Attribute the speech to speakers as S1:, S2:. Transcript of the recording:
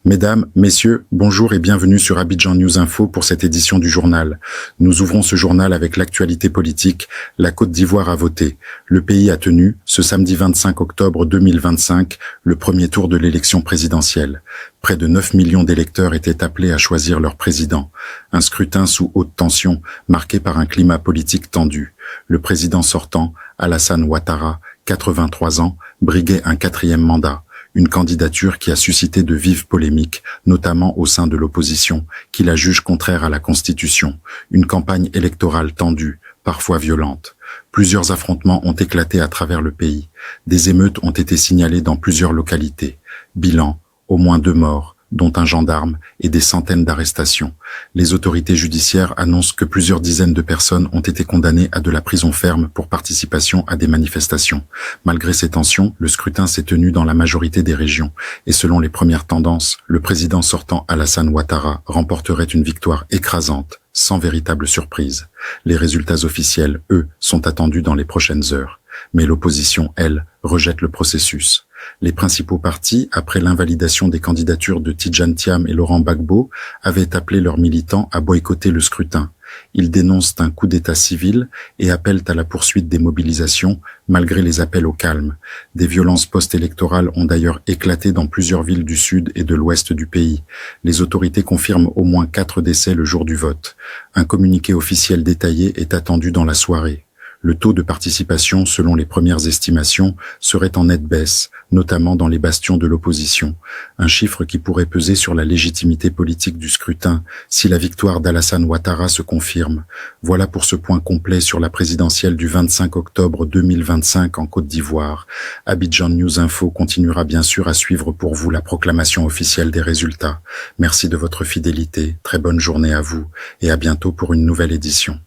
S1: Mesdames, Messieurs, bonjour et bienvenue sur Abidjan News Info pour cette édition du journal. Nous ouvrons ce journal avec l'actualité politique. La Côte d'Ivoire a voté. Le pays a tenu, ce samedi 25 octobre 2025, le premier tour de l'élection présidentielle. Près de 9 millions d'électeurs étaient appelés à choisir leur président. Un scrutin sous haute tension, marqué par un climat politique tendu. Le président sortant, Alassane Ouattara, 83 ans, briguait un quatrième mandat. Une candidature qui a suscité de vives polémiques, notamment au sein de l'opposition, qui la juge contraire à la Constitution. Une campagne électorale tendue, parfois violente. Plusieurs affrontements ont éclaté à travers le pays. Des émeutes ont été signalées dans plusieurs localités. Bilan, au moins 2 morts, dont un gendarme, et des centaines d'arrestations. Les autorités judiciaires annoncent que plusieurs dizaines de personnes ont été condamnées à de la prison ferme pour participation à des manifestations. Malgré ces tensions, le scrutin s'est tenu dans la majorité des régions, et selon les premières tendances, le président sortant Alassane Ouattara remporterait une victoire écrasante, sans véritable surprise. Les résultats officiels, eux, sont attendus dans les prochaines heures. Mais l'opposition, elle, rejette le processus. Les principaux partis, après l'invalidation des candidatures de Tidjane Thiam et Laurent Gbagbo, avaient appelé leurs militants à boycotter le scrutin. Ils dénoncent un coup d'état civil et appellent à la poursuite des mobilisations, malgré les appels au calme. Des violences post-électorales ont d'ailleurs éclaté dans plusieurs villes du sud et de l'ouest du pays. Les autorités confirment au moins 4 décès le jour du vote. Un communiqué officiel détaillé est attendu dans la soirée. Le taux de participation, selon les premières estimations, serait en nette baisse, notamment dans les bastions de l'opposition. Un chiffre qui pourrait peser sur la légitimité politique du scrutin si la victoire d'Alassane Ouattara se confirme. Voilà pour ce point complet sur la présidentielle du 25 octobre 2025 en Côte d'Ivoire. Abidjan News Info continuera bien sûr à suivre pour vous la proclamation officielle des résultats. Merci de votre fidélité, très bonne journée à vous et à bientôt pour une nouvelle édition.